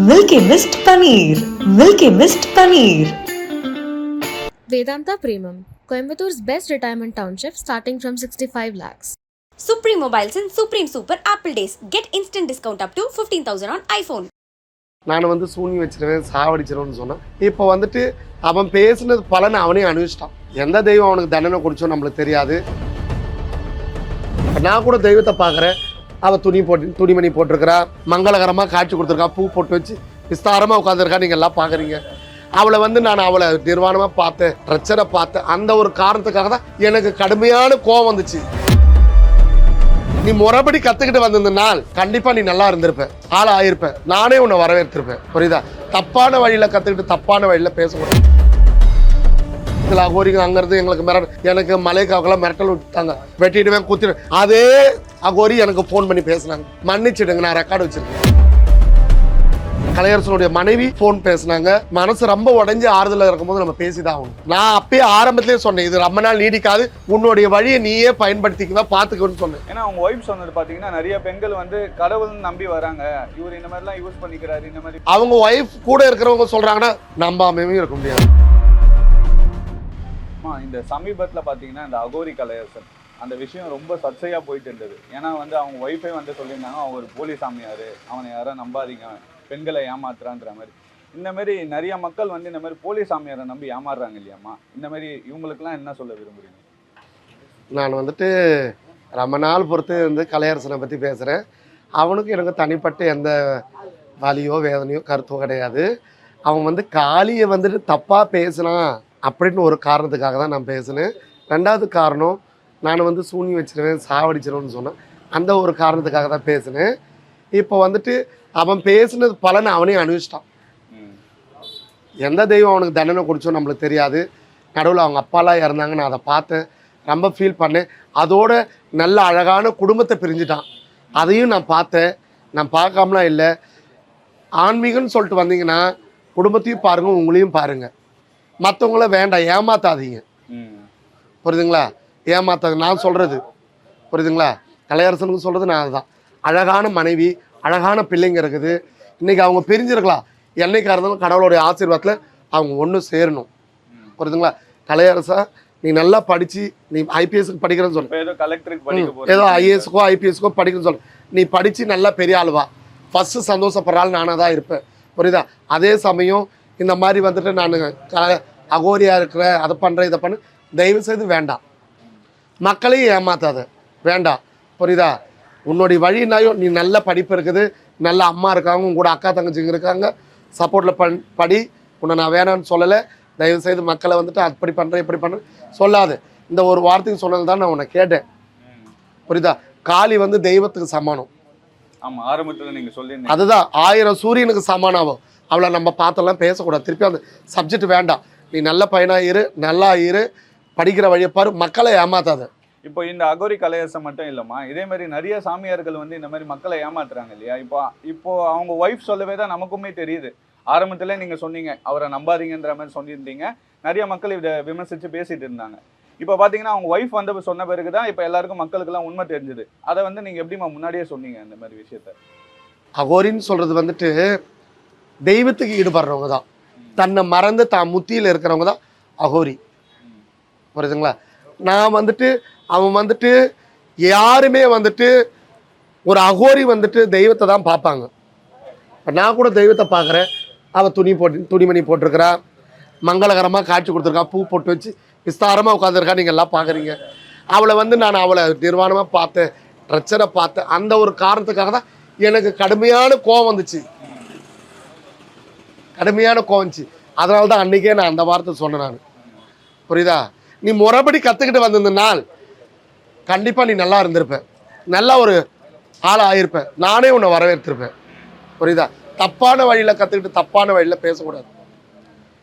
Milky Mist Paneer. Milky Mist Paneer. Vedanta Premium, Coimbator's best retirement township starting from 65 lakhs. Supreme Mobiles and Supreme Super Apple Days. Get instant discount up to 15,000 on iPhone. நான் சூனி வச்சிருவேன் சாவடிச்சிருவேன்னு சொன்னேன். இப்போ அவன் பேசுனது பலனை அவனே அனுபவிச்சிட்டான். எந்த தெய்வம் அவனுக்கு தண்டனை கொடுச்சோ நம்மளுக்கு தெரியாது. நான் கூட தெய்வத்தை பார்க்குறேன். அவள் துணிமணி போட்டிருக்கிறா, மங்களகரமாக காட்சி கொடுத்துருக்கா, பூ போட்டு வச்சு விஸ்தாரமாக உட்காந்துருக்கா. நீங்கள் எல்லாம் பார்க்குறீங்க. அவளை நான் அவளை நிர்வாணமாக பார்த்தேன், பிரச்சனை பார்த்தேன். அந்த ஒரு காரணத்துக்காக தான் எனக்கு கடுமையான கோவம் வந்துச்சு. நீ முறைப்படி கற்றுக்கிட்டு வந்திருந்த நாள் கண்டிப்பாக நீ நல்லா இருந்திருப்ப, ஆள் ஆயிருப்ப, நானே உன்னை வரவேற்றிருப்பேன். புரியுதா? தப்பான வழியில் கற்றுக்கிட்டு தப்பான வழியில் பேசக்கூடாது. இதில் அகோரிங்க அங்கேருந்து எங்களுக்கு எனக்கு மலைக்காவுக்கெல்லாம் மிரட்டல் விட்டுட்டாங்க, வெட்டிடுவேன் குத்திடுவேன். அதே அகோரி எனக்கு ஃபோன் பண்ணி பேசினாங்க, மன்னிச்சிடுங்க நான் ரெக்கார்டு வச்சிருக்கேன். கலையரசனுடைய மனைவி ஃபோன் பேசினாங்க. மனசு ரொம்ப உடஞ்சி ஆறுதல இருக்கும்போது நம்ம பேசிதான் ஆகணும். நான் அப்பயே ஆரம்பத்திலே சொன்னேன், இது ரொம்ப நாள் நீடிக்காது, உன்னுடைய வழியை நீயே பயன்படுத்திக்குவா பார்த்துக்கணும்னு சொன்னேன். ஏன்னா அவங்க ஒய்ஃப் சொன்னது பார்த்தீங்கன்னா நிறைய பெண்கள் கடவுள் நம்பி வராங்க, இவர் இந்த மாதிரிலாம் யூஸ் பண்ணிக்கிறாரு. இந்த மாதிரி அவங்க ஒய்ஃப் கூட இருக்கிறவங்க சொல்றாங்கன்னா நம்பாமையும் இருக்க முடியாது. இந்த சமீபத்தில் பார்த்தீங்கன்னா இந்த அகோரி கலையரசன் அந்த விஷயம் ரொம்ப சர்ச்சையாக போயிட்டு இருந்தது. ஏன்னா அவங்க ஒய்ஃபே சொல்லியிருந்தாங்க, அவங்க ஒரு போலி சாமியார், அவனை யாரும் நம்பாதீங்க, பெண்களை ஏமாத்துறான்ற மாதிரி. இந்த மாதிரி நிறைய மக்கள் இந்த மாதிரி போலி சாமியாரை நம்பி ஏமாறுறாங்க இல்லையாம்மா. இந்த மாதிரி இவங்களுக்குலாம் என்ன சொல்ல விரும்புறீங்க? நான் ரொம்ப நாள் பொறுத்து கலையரசனை பற்றி பேசுகிறேன். அவனுக்கு எனக்கு தனிப்பட்ட எந்த வலியோ வேதனையோ கருத்தோ கிடையாது. அவன் காளியை தப்பாக பேசினான் அப்படின்னு ஒரு காரணத்துக்காக தான் நான் பேசினேன். ரெண்டாவது காரணம், நான் சூனி வச்சிருவேன் சாவடிச்சிருவேன்னு சொன்னேன். அந்த ஒரு காரணத்துக்காக தான் பேசினேன். இப்போ அவன் பேசுனது பலனை அவனே அனுபவிச்சிட்டான். எந்த தெய்வம் அவனுக்கு தண்டனை கொடுச்சோ நம்மளுக்கு தெரியாது. நடுவில் அவங்க அப்பாலாம் இறந்தாங்க, நான் அதை பார்த்தேன், ரொம்ப ஃபீல் பண்ணேன். அதோட நல்ல அழகான குடும்பத்தை பிரிஞ்சுட்டான், அதையும் நான் பார்த்தேன். நான் பார்க்காமலாம் இல்லை. ஆன்மீகம்னு சொல்லிட்டு வந்தீங்கன்னா குடும்பத்தையும் பாருங்கள், உங்களையும் பாருங்கள். மற்றவங்கள வேண்டாம், ஏமாத்தாதீங்க. புரியுதுங்களா? ஏமாத்தாது நான் சொல்கிறது, புரியுதுங்களா? கலையரசனுக்கு சொல்கிறது நான் அதுதான். அழகான மனைவி, அழகான பிள்ளைங்க இருக்குது. இன்றைக்கி அவங்க பிரிஞ்சிருக்கலாம், என்னைக்காக இருந்தாலும் கடவுளுடைய ஆசீர்வாதத்தில் அவங்க ஒன்று சேரணும். புரியுதுங்களா? கலையரசா, நீ நல்லா படித்து நீ ஐபிஎஸ்க்கு படிக்கிறேன்னு சொல்ல, ஏதோ ஐஏஎஸ்க்கோ ஐபிஎஸ்க்கோ படிக்கிறேன்னு சொல்ல, நீ படித்து நல்லா பெரிய ஆளுவா, ஃபஸ்ட்டு சந்தோஷப்படுற ஆள் நானாக தான் இருப்பேன். புரியுதா? அதே சமயம் இந்த மாதிரி நான் அகோரியாக இருக்கிறேன், அதை பண்ணுறேன், இதை பண்ணு, தயவு செய்து வேண்டாம். மக்களையும் ஏமாத்தாத, வேண்டாம். புரியுதா? உன்னுடைய வழினாயும் நீ நல்ல படிப்பு இருக்குது, நல்ல அம்மா இருக்காங்க, உங்க கூட அக்கா தங்கச்சிங்க இருக்காங்க, சப்போர்ட்டில் படி. உன்னை நான் வேணான்னு சொல்லலை. தயவு செய்து மக்களை அப்படி பண்ணுறேன் இப்படி பண்ணுறேன் சொல்லாது. இந்த ஒரு வார்த்தைக்கு சொன்னது தான் நான் உன்னை கேட்டேன். புரியுதா? காளி தெய்வத்துக்கு சமானம். ஆமாம், ஆரம்பத்தில் நீங்கள் சொல்லி அதுதான் 1000 சூரியனுக்கு சமானாகும். அவளை நம்ம பார்த்தெல்லாம் பேசக்கூடாது. திருப்பி அந்த சப்ஜெக்ட் வேண்டாம். நீ நல்ல பையனாக இரு, நல்லா இரு, படிக்கிற வழியை பாரு, மக்களை ஏமாத்தாத. இப்போ இந்த அகோரி கலையரசன் மட்டும் இல்லைம்மா, இதே மாதிரி நிறைய சாமியார்கள் இந்த மாதிரி மக்களை ஏமாத்துறாங்க இல்லையா. இப்போ அவங்க ஒய்ஃப் சொல்லவே தான் நமக்குமே தெரியுது. ஆரம்பத்தில் நீங்கள் சொன்னீங்க, அவரை நம்பாதீங்கன்ற மாதிரி சொல்லியிருந்தீங்க. நிறைய மக்கள் இதை விமர்சித்து பேசிட்டு இருந்தாங்க. இப்போ பார்த்தீங்கன்னா அவங்க ஒய்ஃப் சொன்ன பிறகு தான் இப்போ எல்லாருக்கும் மக்களுக்கெல்லாம் உண்மை தெரிஞ்சுது. அதை நீங்கள் எப்படிமா முன்னாடியே சொன்னீங்க இந்த மாதிரி விஷயத்த? அகோரின்னு சொல்கிறது தெய்வத்துக்கு ஈடுபடுறவங்க தான், தன்னை மறந்து தான் முத்தியில் இருக்கிறவங்க தான் அகோரி. புரியுதுங்களா? நான் அவன் யாருமே ஒரு அகோரி தெய்வத்தை தான் பார்ப்பாங்க. இப்போ நான் கூட தெய்வத்தை பார்க்குறேன். அவள் துணிமணி போட்டிருக்கிறா, மங்களகரமாக காட்சி கொடுத்துருக்கா, பூ போட்டு வச்சு விஸ்தாரமாக உட்காந்துருக்கா. நீங்கள் எல்லாம் பார்க்குறீங்க. அவளை நான் அவளை நிர்வாணமாக பார்த்தேன், பிரச்சனை பார்த்தேன். அந்த ஒரு காரணத்துக்காக தான் எனக்கு கடுமையான கோவம் வந்துச்சு, கடுமையான கோவந்துச்சு. அதனால தான் அன்றைக்கே நான் அந்த வார்த்தை சொன்னேன். நான் புரியுதா? நீ முறைப்படி கற்றுக்கிட்டு வந்திருந்த நாள் கண்டிப்பாக நீ நல்லா இருந்திருப்ப, நல்லா ஒரு ஆள் ஆயிருப்பேன், நானே உன்னை வரவேற்றிருப்பேன். புரியுதா? தப்பான வழியில் கற்றுக்கிட்டு தப்பான வழியில் பேசக்கூடாது.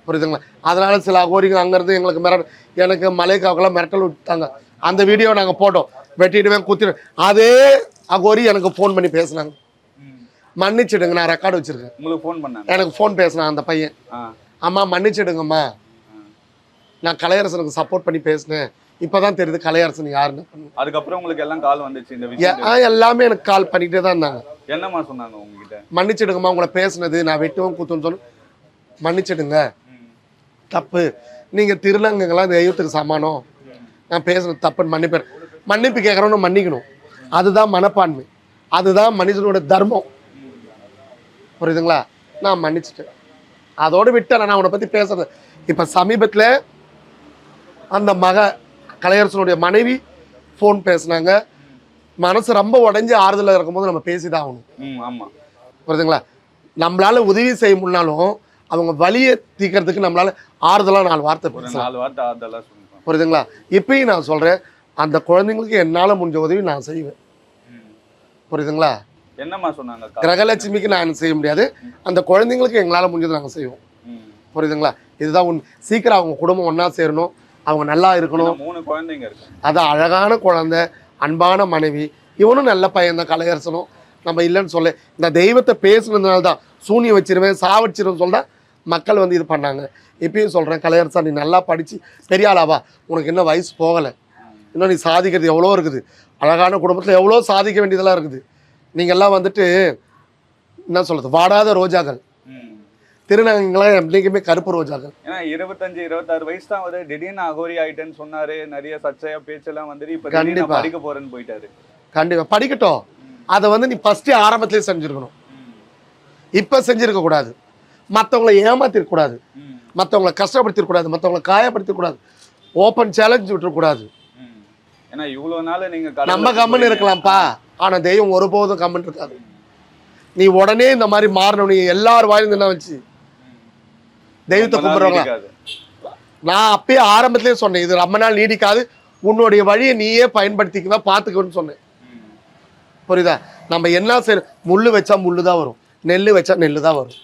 புரியுதுங்களா? அதனால சில அகோரிங்க அங்கேருந்து எனக்கு மலைக்காவுக்கெல்லாம் மிரட்டல் விட்டுட்டாங்க. அந்த வீடியோ நாங்கள் போட்டோம், வெட்டிடுவேன் குத்திடுவேன். அதே அகோரி எனக்கு ஃபோன் பண்ணி பேசினாங்க, மன்னிச்சிடுங்க நான் ரெக்கார்டு வச்சிருக்கேன். உங்களுக்கு ஃபோன் பண்ணாங்க? எனக்கு ஃபோன் பேசினான் அந்த பையன். அம்மா மன்னிச்சிடுங்கம்மா, நான் கலையரசனுக்கு சப்போர்ட் பண்ணி பேசினேன், இப்பதான் தெரியுது கலையரசன் யாருன்னு. அதுக்கப்புறம் உங்களுக்கு எல்லாம் கால் வந்துச்சு இந்த விஷயம்? எல்லாமே எனக்கு கால் பண்ணிக்கிட்டே தான் இருந்தாங்க. என்னம்மா சொன்னாங்க உங்ககிட்ட? மன்னிச்சிடுங்கம்மா, உங்களை பேசுனது நான் வெட்டுவோம் குத்துன்னு சொன்ன, மன்னிச்சிடுங்க, தப்பு, நீங்க திருநங்கைங்களாம் தெய்வத்துக்கு சமானம், நான் பேசுனது தப்புன்னு மன்னிப்பேன். மன்னிப்பு கேட்கறோன்னு மன்னிக்கணும், அதுதான் மனப்பான்மை, அதுதான் மனிதனோட தர்மம். புரியுதுங்களா? நான் மன்னிச்சிட்டேன், அதோடு விட்டேன். நான் அவனை பத்தி பேசுறது. இப்ப சமீபத்துல அந்த கலையரசனுடைய மனைவி ஃபோன் பேசினாங்க. மனசு ரொம்ப உடஞ்சி ஆறுதலாக இருக்கும்போது நம்ம பேசிதான் ஆகணும். புரியுதுங்களா? நம்மளால உதவி செய்ய முடினாலும் அவங்க வலியை தீர்க்கறதுக்கு நம்மளால ஆறுதலாக 4 வார்த்தை பேசலாம். புரியுதுங்களா? இப்பயும் நான் சொல்றேன், அந்த குழந்தைங்களுக்கு என்னால் முடிஞ்ச உதவி நான் செய்வேன். புரியுதுங்களா? என்னம்மா சொன்னாங்க? கிரகலட்சுமிக்கு நான் செய்ய முடியாது, அந்த குழந்தைங்களுக்கு எங்களால் முடிஞ்சது நாங்கள் செய்வோம். புரியுதுங்களா? இதுதான் சீக்கிரம் அவங்க குடும்பம் ஒன்றா சேரணும், அவங்க நல்லா இருக்கணும். 3 குழந்தைங்க இருக்கு. அது அழகான குழந்தை, அன்பான மனைவி, இவனும் நல்ல பையன் தான் கலையரசனும். நம்ம இல்லைன்னு சொல்ல, இந்த தெய்வத்தை பேசுனதுனால தான் சூனியம் வச்சிருவேன் சாவடிச்சிருவேன் சொல்ல மக்கள் இது பண்ணாங்க. இப்பயும் சொல்கிறேன், கலையரசா நீ நல்லா படித்து பெரிய ஆளாவா, உனக்கு இன்னும் வயசு போகலை, இன்னும் நீ சாதிக்கிறது எவ்வளோ இருக்குது, அழகான குடும்பத்தில் எவ்வளோ சாதிக்க வேண்டியதெல்லாம் இருக்குது. நீங்கள்லாம் என்ன சொல்கிறது, வாடாத ரோஜாக்கள். திருநங்கைங்களாம் என்றைக்குமே கருப்பு ரோஜாக்கள். ஏன்னா 25-26 வயசு தான் திடீர்னு அகோரி ஆயிட்டேன்னு சொன்னாரு, நிறைய சர்ச்சையா பேச்செல்லாம் இப்ப கண்டிப்பா படிக்க போறேன்னு போயிட்டாரு. கண்டிப்பா படிக்கட்டும், அதை நீ ஃபர்ஸ்ட் ஆரம்பத்திலே செஞ்சிருக்கணும், இப்ப செஞ்சிருக்க கூடாது. மற்றவங்களை ஏமாத்திருக்க கூடாது, மற்றவங்களை கஷ்டப்படுத்திருக்க கூடாது, மற்றவங்களை காயப்படுத்திருக்க கூடாது, ஓப்பன் சேலஞ்ச் விட்டுறக்கூடாது. ஏன்னா இவ்வளவு நாள் நீங்க நம்ம கம்மன் இருக்கலாம்ப்பா, ஆனா தெய்வம் ஒருபோதும் கம்மன் இருக்காது. நீ உடனே இந்த மாதிரி மாறணும், நீ எல்லாரும் வாயிலும் என்ன வச்சு தெய்வத்தை கும்பிடுறவங்களா? நான் அப்பயே ஆரம்பத்திலே சொன்னேன், இது ரொம்ப நாள் நீடிக்காது, உன்னுடைய வழியை நீயே பயன்படுத்திக்கலாம், பார்த்துக்கணும்னு சொன்னேன். புரியுதா? நம்ம என்ன செய்யணும், முள்ளு வச்சா முள்ளு தான் வரும், நெல் வச்சா நெல்லு தான் வரும்.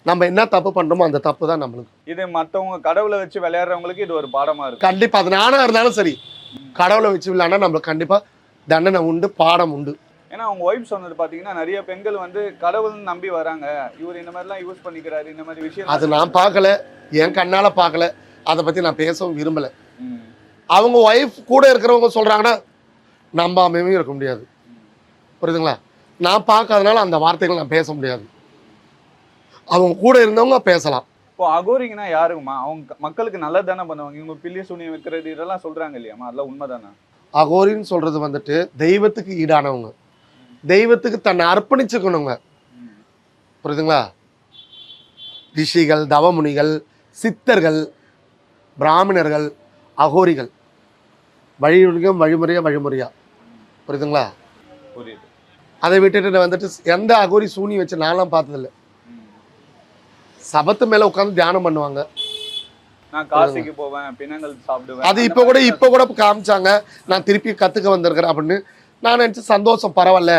நம்ம என்ன தப்பு பண்றோமோ அந்த தப்பு தான் நம்மளுக்கு. இது மற்றவங்க கடவுளை வச்சு விளையாடுறவங்களுக்கு இது ஒரு பாடமா இருக்கு. கண்டிப்பா, அது நானா இருந்தாலும் சரி, கடவுளை வச்சு விளையாண்டா நம்மளுக்கு கண்டிப்பா தண்டனை உண்டு, பாடம் உண்டு. ஏன்னா அவங்க ஒய்ஃப் சொன்னது பாத்தீங்கன்னா, நிறைய பெண்கள் கடவுள் நம்பி வராங்க, இவர் இந்த மாதிரிலாம் யூஸ் பண்ணிக்கிறாரு, இந்த மாதிரி விஷயம். அது நான் பார்க்கல, என் கண்ணால பார்க்கல, அதை பத்தி நான் பேசவும் விரும்பல. அவங்க ஒய்ஃப் கூட இருக்கிறவங்க சொல்றாங்கன்னா நம்பாமையும் இருக்க முடியாது. புரியுதுங்களா? நான் பார்க்காதனால அந்த வார்த்தைகள் நான் பேச முடியாது, அவங்க கூட இருந்தவங்க பேசலாம். இப்போ அகோரிங்கன்னா யாருக்குமா? அவங்க மக்களுக்கு நல்லது தானே பண்ணுவாங்க, இவங்க பில்லி சூனியம் வைக்கிறது இதெல்லாம் சொல்றாங்க இல்லையாமா, அதெல்லாம் உண்மைதானே? அகோரின்னு சொல்றது தெய்வத்துக்கு ஈடானவங்க, தெய்வத்துக்கு தன்னை அர்ப்பணிச்சுக்கணுங்க. புரியுதுங்களா? ரிஷிகள், தவமுனிகள், சித்தர்கள், பிராமணர்கள், அகோரிகள், வழிமுறையா. புரியுதுங்களா? புரியுது. அதை விட்டுட்டு எந்த அகோரி சூனி வச்சு நான்லாம் பார்த்ததில்லை. சபத்து மேல உட்காந்து தியானம் பண்ணுவாங்க. நான் காசிக்கு போவேன், பிணங்கள் சாப்பிடுவேன், அது இப்ப கூட காமிச்சாங்க, நான் திருப்பி கத்துக்க வந்திருக்கிறேன் அப்படின்னு. நான் நினைச்சு சந்தோஷம், பரவாயில்ல,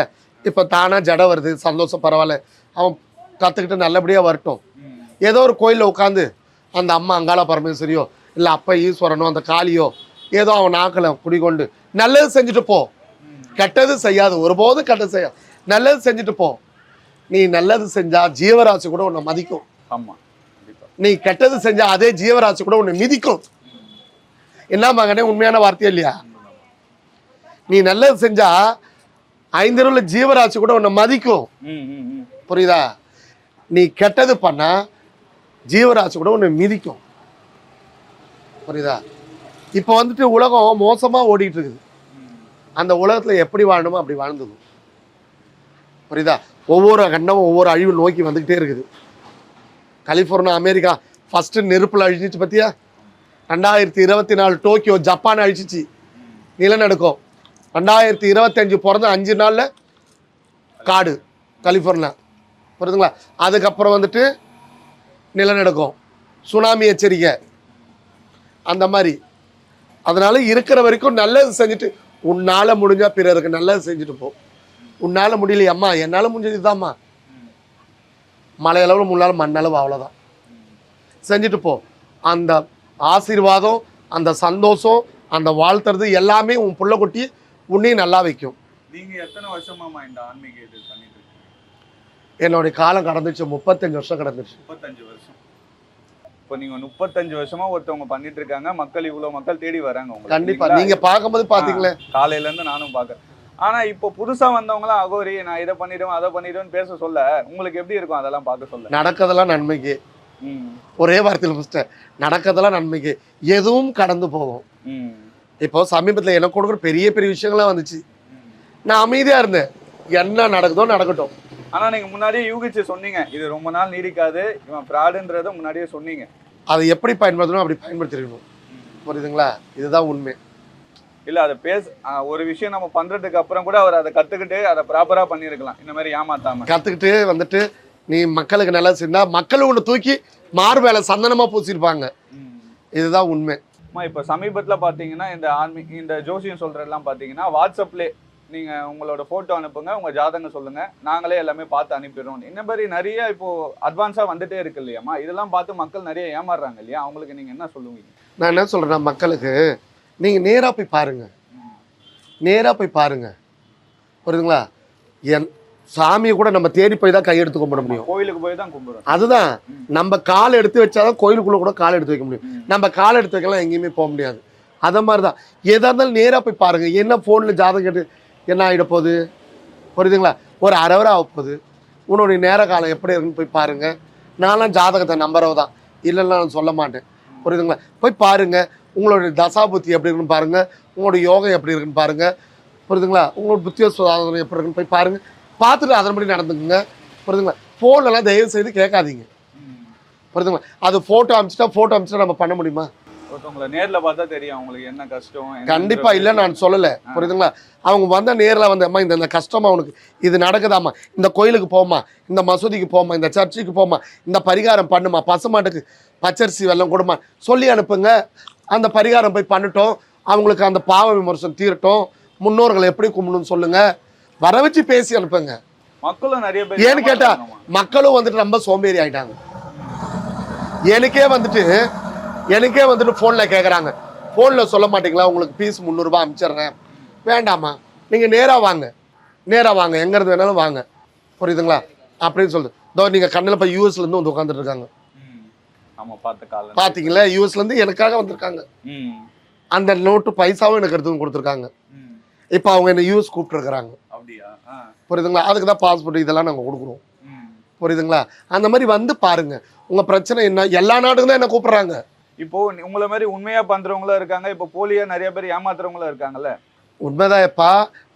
இப்ப தானா ஜட வருது, சந்தோஷம், பரவாயில்ல, அவன் கத்துக்கிட்டு நல்லபடியா வரட்டும். ஏதோ ஒரு கோயில்ல உட்காந்து அந்த அம்மா அங்காள பரமேஸ்வரியோ இல்ல அப்ப ஈஸ்வரனோ அந்த காளியோ ஏதோ அவன் நாக்களை குடிக்கொண்டு நல்லது செஞ்சுட்டு போ, கெட்டது செய்யாது, ஒருபோதும் கெட்டது செய்யாது, நல்லது செஞ்சுட்டு போ. நீ நல்லது செஞ்சா ஜீவராசி கூட உன்னை மதிக்கும். ஆமா, நீ கெட்டது செஞ்சா அதே ஜீவராசி கூட உன்னை மிதிக்கும். என்ன மகனே, உண்மையான வார்த்தையா இல்லையா? நீ நல்லது செஞ்சா 5 ஜீவராசி கூட உன்னை மதிக்கும். புரியுதா? நீ கெட்டது பண்ணா ஜீவராசி கூட உன்னை மிதிக்கும். புரியுதா? இப்போ உலகம் மோசமா ஓடிட்டு இருக்குது, அந்த உலகத்துல எப்படி வாழணுமோ அப்படி வாழ்ந்துடும். புரியுதா? ஒவ்வொரு கண்டமும் ஒவ்வொரு அழிவு நோக்கி வந்துகிட்டே இருக்குது. கலிபோர்னியா, அமெரிக்கா ஃபர்ஸ்ட் நெருப்புல அழிச்சிச்சு பத்தியா? 2024 டோக்கியோ ஜப்பான் அழிச்சிச்சு, நிலநடுக்கம். 2025 பிறந்த 5 நாள்ல காடு கலிபோர்னியா. புரியுதுங்களா? அதுக்கப்புறம் நிலநடுக்கம், சுனாமி எச்சரிக்கை, அந்த மாதிரி. அதனால இருக்கிற வரைக்கும் நல்லது செஞ்சுட்டு, உன்னால முடிஞ்சா பிறருக்கு நல்லது செஞ்சுட்டு போ. உன்னால முடியலையம்மா, என்னால முடிஞ்சது இதுதான்மா, மலையளவில் முன்னாலும் மண்ணளவு, அவ்வளோதான், செஞ்சுட்டு போ. அந்த ஆசீர்வாதம், அந்த சந்தோஷம், அந்த வாழ்த்துறது எல்லாமே உன் புள்ள குட்டி உன்னையும் நல்லா வைக்கும். நீங்க எத்தனை வருஷமாமா இந்த ஆன்மீக இது பண்ணிட்டு இருக்கீங்க? என்னுடைய காலம் கடந்துச்சு, 35 வருஷம் கடந்துச்சு. 35 வருஷம். இப்போ நீங்க 35 வருஷமா ஒருத்தவங்க பண்ணிட்டு இருக்காங்க, மக்கள் இவ்வளவு மக்கள் தேடி வராங்க உங்களுக்கு. கண்டிப்பா இல்லைங்களா? நீங்க பார்க்கும்போது பாத்தீங்களே. காலையில இருந்து நானும் பாக்குறேன். ஆனா இப்போ புதுசா வந்தவங்களாம் அகோரி நான் இதை பண்ணிடுவேன் அதை பண்ணிடுவேன்னு பேச சொல்ல உங்களுக்கு எப்படி இருக்கும் அதெல்லாம் பார்க்க சொல்ல? நடக்கதெல்லாம் நன்மைக்கு. ஒரே வார்த்தையில் முடிச்சிட்டேன். நடக்கதெல்லாம் நன்மைக்கு, எதுவும் கடந்து போகும். இப்போ சமீபத்தில் எனக்கு கொடுக்குற பெரிய பெரிய விஷயங்கள்லாம் வந்துச்சு. நான் அமைதியா இருந்தேன், என்ன நடக்குதோ நடக்கட்டும். ஆனா நீங்க முன்னாடியே யூகிச்சு சொன்னீங்க இது ரொம்ப நாள் நீடிக்காது, இவன் ஃப்ராடுன்றத முன்னாடியே சொன்னீங்க. அதை எப்படி பயன்படுத்தணும் அப்படி பயன்படுத்திருக்கணும். புரியுதுங்களா? இதுதான் உண்மை. இல்ல அதை ஒரு விஷயம் நம்ம பண்றதுக்கு அப்புறம் கூட அவர் அதை கத்துக்கிட்டு அதை ப்ராப்பரா பண்ணிருக்கலாம், இந்த மாதிரி ஏமாத்தாம. கத்துக்கிட்டு வந்துட்டு நீ மக்களுக்கு நல்லா செஞ்சா மக்களும் ஒன்று தூக்கி மார்பேல சந்தனமா பூசிருப்பாங்க. இதுதான் உண்மை. இப்ப சமீபத்துல பாத்தீங்கன்னா இந்த ஜோசியம் சொல்றதெல்லாம் பாத்தீங்கன்னா வாட்ஸ்அப்ல நீங்க உங்களோட போட்டோ அனுப்புங்க, உங்க ஜாதகம் சொல்லுங்க, நாங்களே எல்லாமே பார்த்து அனுப்பிடுறோம். இந்த மாதிரி நிறைய இப்போ அட்வான்ஸா வந்துட்டே இருக்கு இல்லையாமா? இதெல்லாம் பார்த்து மக்கள் நிறைய ஏமாறுறாங்க இல்லையா? அவங்களுக்கு நீங்க என்ன சொல்லுவீங்க? நான் என்ன சொல்றேன்னா, மக்களுக்கு நீங்க நேரா போய் பாருங்க, நேரா போய் பாருங்க. புரியுதுங்களா? என் சாமியை கூட நம்ம தேடி போய் தான் கையெடுத்து கும்பிட முடியும். கோயிலுக்கு போய் தான் கும்பிடுறோம். அதுதான், நம்ம கால் எடுத்து வச்சாதான் கோயிலுக்குள்ள கூட கால் எடுத்து வைக்க முடியும். நம்ம கால் எடுத்து வைக்கலாம் எங்கேயுமே போக முடியாது. அதை மாதிரிதான் எதா இருந்தாலும் நேரா போய் பாருங்க. என்ன போன்ல ஜாதகம் கேட்டு என்ன ஆகிட போகுது? புரியுதுங்களா? ஒரு அரை ஆக போகுது. உன்னுடைய நேர காலம் எப்படி இருக்குன்னு போய் பாருங்க. நான்லாம் ஜாதகத்தை நம்புறவ தான், இல்லைன்னா நான் சொல்ல மாட்டேன். புரியுதுங்களா? போய் பாருங்க, உங்களுடைய தசாபுத்தி எப்படி இருக்குன்னு பாருங்க, உங்களுடைய யோகம் எப்படி இருக்குன்னு பாருங்க. புரியுதுங்களா? உங்களோட புத்திய சுதாரணம் எப்படி இருக்குன்னு போய் பாருங்க. பார்த்துட்டு அதன்படி நடந்துக்குங்க. புரியுதுங்களா? ஃபோன்லாம் தயவு செய்து கேட்காதீங்க. புரியுதுங்களா? அது ஃபோட்டோ அனுப்பிச்சிட்டா நம்ம பண்ண முடியுமா? ஒருத்தவங்களை நேர்ல பார்த்தா தெரியும் அவங்களுக்கு என்ன கஷ்டம். கண்டிப்பா இல்லை, நான் சொல்லலை. புரியுதுங்களா? அவங்க வந்த நேரில் வந்து அம்மா இந்த கஷ்டமா உனக்கு இது நடக்குதாம்மா, இந்த கோயிலுக்கு போமா, இந்த மசூதிக்கு போமா, இந்த சர்ச்சுக்கு போமா, இந்த பரிகாரம் பண்ணுமா, பசுமாட்டுக்கு பச்சரிசி வெல்லம் கொடுமா சொல்லி அனுப்புங்க. அந்த பரிகாரம் போய் பண்ணட்டும், அவங்களுக்கு அந்த பாவ விமர்சனம் தீரட்டும், முன்னோர்களை எப்படி கும்பிடணும்னு சொல்லுங்க, வர வச்சு பேசி அனுப்புங்க. மக்களும் நிறைய பேர் ஏன்னு கேட்டா மக்களும் வந்துட்டு ரொம்ப சோம்பேறி ஆயிட்டாங்க. எனக்கே வந்துட்டு ஃபோனில் கேட்குறாங்க, ஃபோனில் சொல்ல மாட்டீங்களா உங்களுக்கு ஃபீஸ் 300 ரூபாய் அனுப்பிச்சிடுறேன். வேண்டாமா, நீங்கள் நேராக வாங்க, எங்கிறது வேணாலும் வாங்க. புரியுதுங்களா? அப்படின்னு சொல்லுது. இதோ நீங்கள் கண்ணில் போய் யூஎஸ்லேருந்து வந்து உட்காந்துட்டு இருக்காங்க. பார்த்தீங்களா? யூஎஸ்லேருந்து எனக்காக வந்திருக்காங்க. அந்த நோட்டு பைசாவும் எனக்கு எடுத்து கொடுத்துருக்காங்க. இப்போ அவங்க என்ன யூஎஸ் கூப்பிட்டுருக்குறாங்க. புரியுதுங்களா? அதுக்கு தான் பாஸ்போர்ட் இதெல்லாம் நாங்கள் கொடுக்குறோம். புரியுதுங்களா? அந்த மாதிரி வந்து பாருங்க, உங்கள் பிரச்சனை என்ன. எல்லா நாட்டுக்கும் தான் என்ன கூப்பிட்றாங்க. இப்போ உங்களை மாதிரி உண்மையா பண்றவங்களும் இருக்காங்க, இப்போ போலியா நிறைய பேர் ஏமாத்துறவங்களும் இருக்காங்கல்ல. உண்மைதான் எப்பா,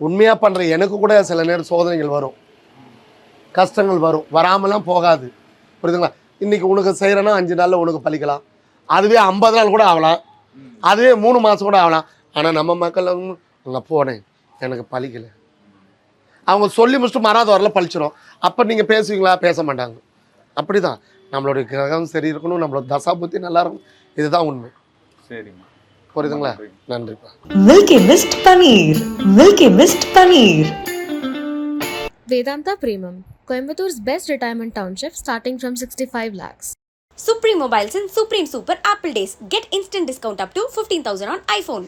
உண்மையா பண்ற எனக்கு கூட சில நேரம் சோதனைகள் வரும், கஷ்டங்கள் வரும், வராமலாம் போகாது. புரியுதுங்களா? இன்னைக்கு உனக்கு செய்யறேன்னா 5 நாள்ல உனக்கு பலிக்கலாம், அதுவே 50 நாள் கூட ஆகலாம், அதுவே 3 மாசம் கூட ஆகலாம். ஆனா நம்ம மக்கள் அங்கே போனேன் எனக்கு பலிக்கலை, அவங்க சொல்லி முடிச்சுட்டு மறாத வரல பழிச்சிடும். அப்போ நீங்கள் பேசுவீங்களா? பேச மாட்டாங்க. அப்படிதான் நம்மளுடைய கிரகம் சரி இருக்கணும், நம்மளோட தசாபுத்தி நல்லா இருக்கணும். இதுதான் உண்மை. சரிம்மா, புரியுதுங்களா? நன்றிப்பா. Milky Mist Paneer. Milky Mist Paneer. Vedanta Premium, Coimbator's best retirement township starting from 65 lakhs. Supreme Mobiles and Supreme Super Apple Days. Get instant discount up to 15,000 on iPhone.